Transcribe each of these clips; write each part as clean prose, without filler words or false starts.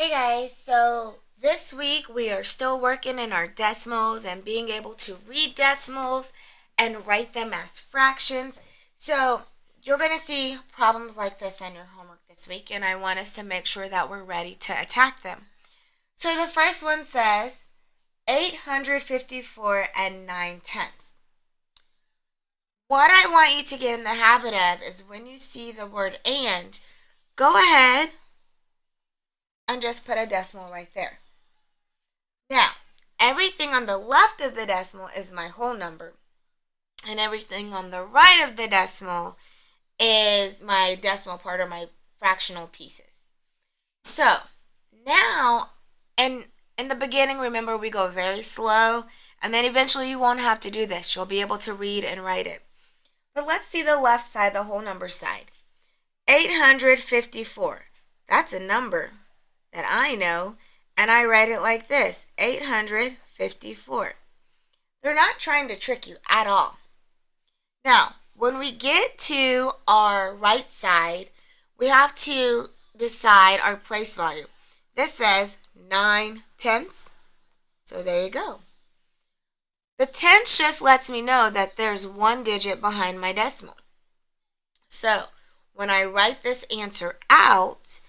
Hey guys, so this week we are still working in our decimals and being able to read decimals and write them as fractions. So you're going to see problems like this on your homework this week, and I want us to make sure that we're ready to attack them. So the first one says 854 and 9/10. What I want you to get in the habit of is when you see the word and, go ahead and just put a decimal right there. Now, everything on the left of the decimal is my whole number, and everything on the right of the decimal is my decimal part or my fractional pieces. So, now, and in the beginning, remember we go very slow, and then eventually you won't have to do this. You'll be able to read and write it. But let's see the left side, the whole number side. 854. That's a number that I know, and I write it like this, 854. They're not trying to trick you at all. Now, when we get to our right side, we have to decide our place value. This says 9/10, so there you go. The tenths just lets me know that there's one digit behind my decimal. So, when I write this answer out,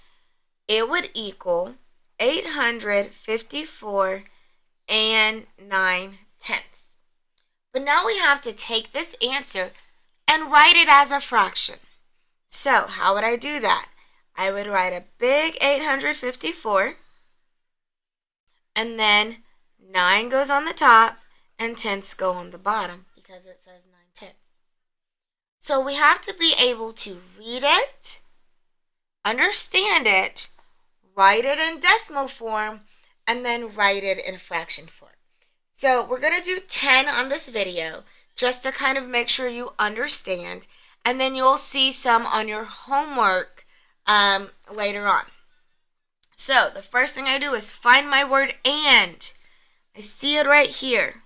it would equal 854 and 9/10. But now we have to take this answer and write it as a fraction. So how would I do that? I would write a big 854, and then 9 goes on the top and tenths go on the bottom because it says 9/10. So we have to be able to read it, understand it, write it in decimal form, and then write it in fraction form. So we're going to do 10 on this video just to kind of make sure you understand, and then you'll see some on your homework later on. So the first thing I do is find my word and. I see it right here.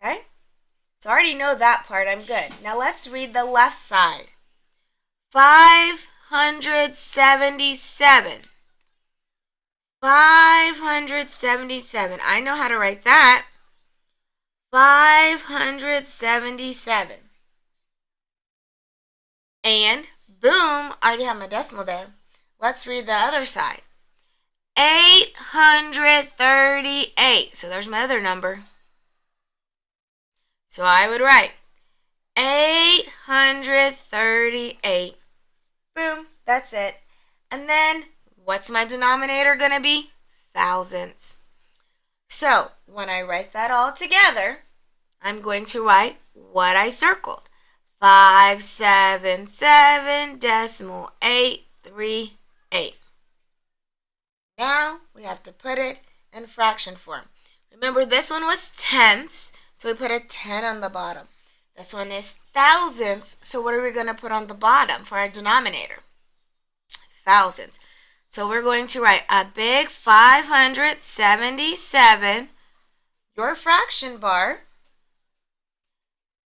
Okay? So I already know that part. I'm good. Now let's read the left side. 577. 577. I know how to write that. 577. And boom, I already have my decimal there. Let's read the other side. 838. So there's my other number. So I would write 838. Boom, that's it. And then what's my denominator going to be? Thousandths. So when I write that all together, I'm going to write what I circled. 577.838. Now we have to put it in fraction form. Remember, this one was tenths, so we put a 10 on the bottom. This one is thousandths, so what are we going to put on the bottom for our denominator? Thousandths. So we're going to write a big 577, your fraction bar,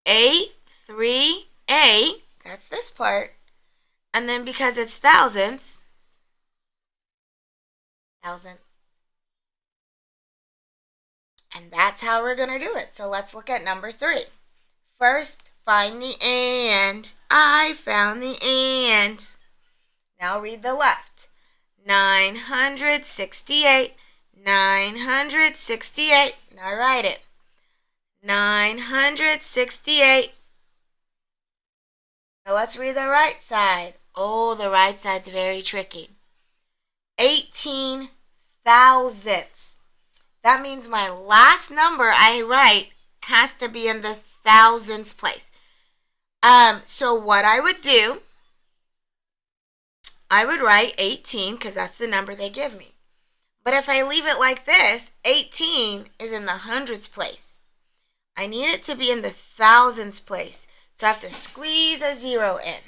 838, that's this part, and then because it's thousandths, and that's how we're going to do it. So let's look at number 3. First, find the and. I found the and. Now read the left. 968. 968. Now write it. 968. Now let's read the right side. Oh, the right side's very tricky. 18 thousandths. That means my last number I write has to be in the thousandths place. So what I would do, I would write 18 because that's the number they give me. But if I leave it like this, 18 is in the hundreds place. I need it to be in the thousands place. So I have to squeeze a 0 in.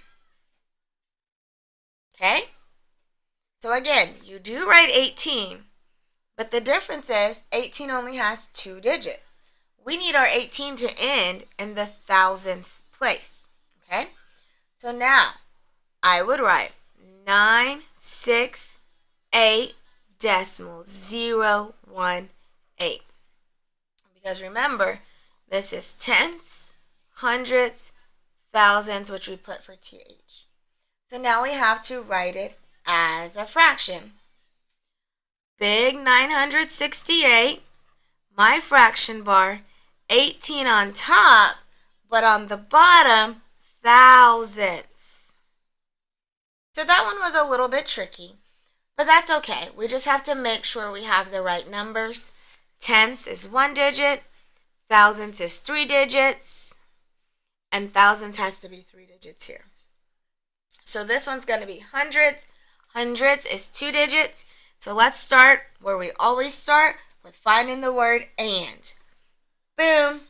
Okay? So again, you do write 18, but the difference is 18 only has 2 digits. We need our 18 to end in the thousandths place. Okay? So now I would write 968. 8.018. Because remember, this is tenths, hundredths, thousands, which we put for TH. So now we have to write it as a fraction. Big 968, my fraction bar, 18 on top, but on the bottom, thousandths. So that one was a little bit tricky, but that's okay. We just have to make sure we have the right numbers. Tenths is 1 digit, thousandths is 3 digits, and thousands has to be 3 digits here. So this one's going to be hundreds. Hundreds is 2 digits. So let's start where we always start, with finding the word and. Boom.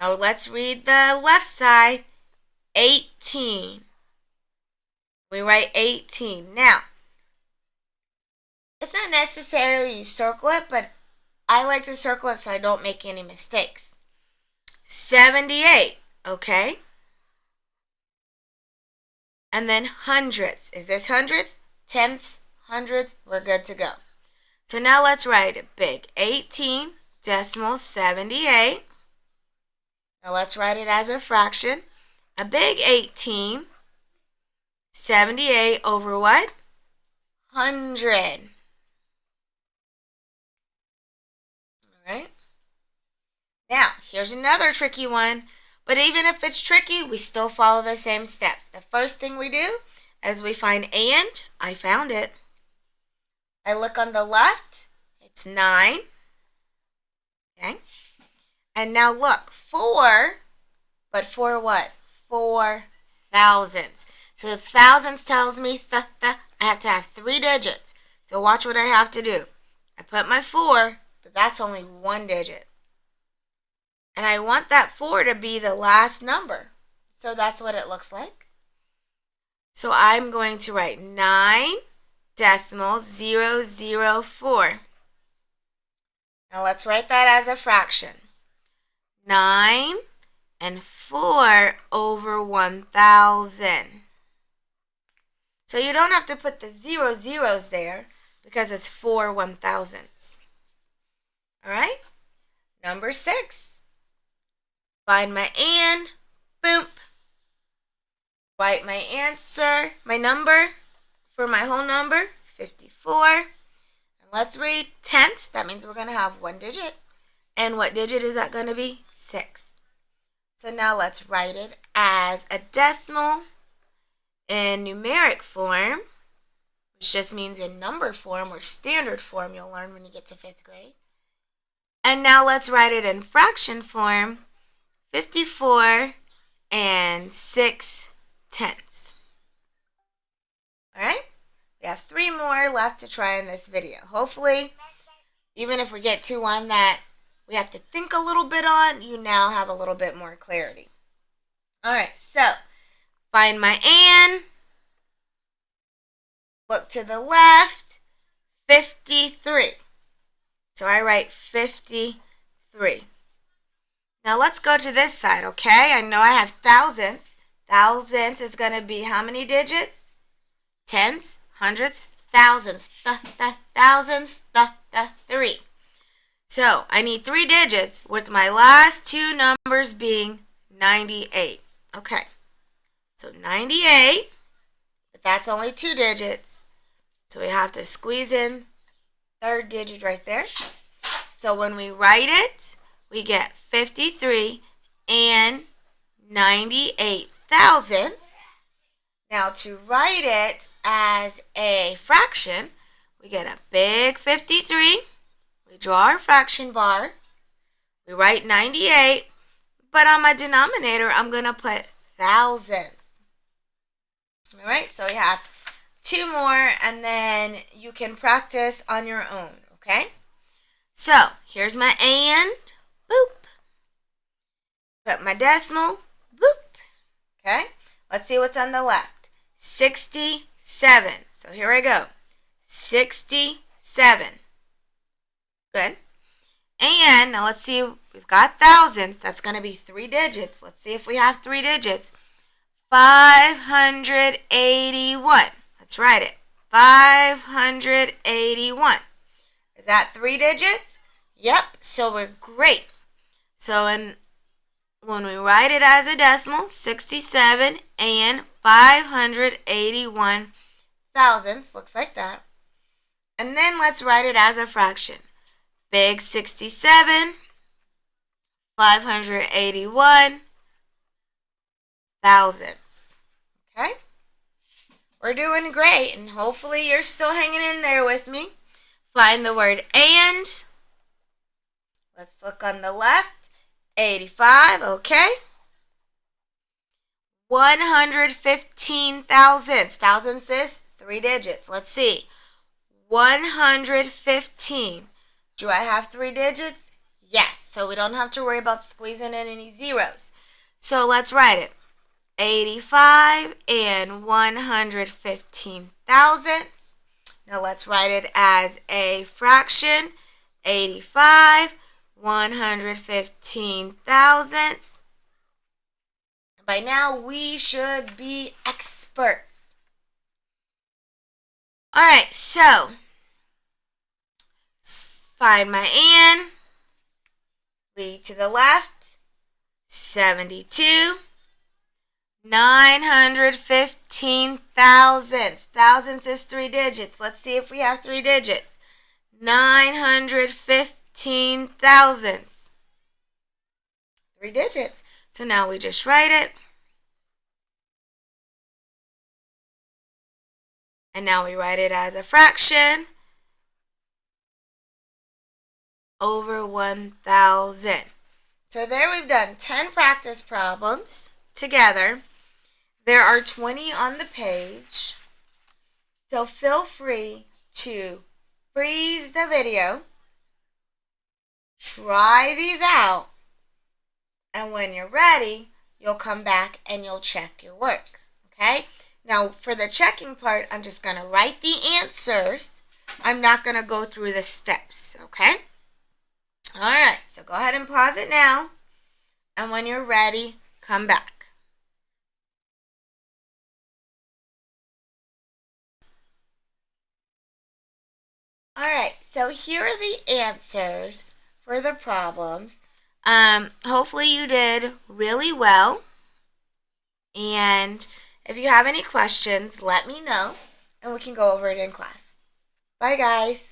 Now let's read the left side. 18. We write 18. Now, it's not necessarily you circle it, but I like to circle it so I don't make any mistakes. 78, okay? And then hundreds. Is this hundreds? Tenths, hundreds, we're good to go. So now let's write it big. 18.78. Now let's write it as a fraction. A big 18. 78 over what? 100. Alright. Now, here's another tricky one. But even if it's tricky, we still follow the same steps. The first thing we do is we find and. I found it. I look on the left. It's 9. Okay. And now look, 4. But 4 what? 4 thousandths. So the thousands tells me I have to have 3 digits. So watch what I have to do. I put my 4, but that's only 1 digit. And I want that 4 to be the last number. So that's what it looks like. So I'm going to write 9.004. Now let's write that as a fraction. 9 and 4 over 1,000. So you don't have to put the 0 zeros there because it's 4 1,000ths. Alright? Number 6. Find my and, boom. Write my answer, my number for my whole number, 54. And let's read tenths. That means we're going to have 1 digit. And what digit is that going to be? 6. So now let's write it as a decimal in numeric form, which just means in number form or standard form you'll learn when you get to 5th grade. And now let's write it in fraction form. 54 and 6 tenths. Alright? We have 3 more left to try in this video. Hopefully, even if we get to one that we have to think a little bit on, you now have a little bit more clarity. Alright, so find my and. Look to the left. 53. So I write 53. Now let's go to this side, okay? I know I have thousandths. Thousandths is going to be how many digits? Tenths, hundreds, thousands. Thousands, 3. So I need 3 digits with my last 2 numbers being 98. Okay, so 98, but that's only 2 digits. So we have to squeeze in 3rd digit right there. So when we write it, we get 53 and 98 thousandths. Now to write it as a fraction, we get a big 53. We draw our fraction bar. We write 98, but on my denominator, I'm going to put thousandths. All right, so we have 2 more, and then you can practice on your own, okay? So here's my and. Boop. Put my decimal. Boop. Okay. Let's see what's on the left. 67. So here I go. 67. Good. And now let's see. We've got thousands. That's going to be 3 digits. Let's see if we have 3 digits. 581. Let's write it. 581. Is that 3 digits? Yep, so we're great. So when we write it as a decimal, 67 and 581 thousandths, looks like that. And then let's write it as a fraction. Big 67, 581 thousandths. Okay? We're doing great, and hopefully you're still hanging in there with me. Find the word and. Let's look on the left. 85, okay. 115 thousandths. Thousandths is 3 digits. Let's see. 115. Do I have 3 digits? Yes. So we don't have to worry about squeezing in any zeros. So let's write it. 85 and 115 thousandths. Now let's write it as a fraction. 85, 115 thousandths. By now we should be experts. Alright, so find my and. Read to the left. 72. 915 thousandths. Thousandths is 3 digits. Let's see if we have 3 digits. 915 thousandths. 3 digits. So now we just write it. And now we write it as a fraction over 1,000. So there we've done 10 practice problems together. There are 20 on the page. So feel free to freeze the video, try these out, and when you're ready, you'll come back and you'll check your work. Okay? Now, for the checking part, I'm just going to write the answers. I'm not going to go through the steps. Okay? Alright, so go ahead and pause it now. And when you're ready, come back. Alright, so here are the answers for the problems. Hopefully you did really well. And if you have any questions, let me know and we can go over it in class. Bye, guys.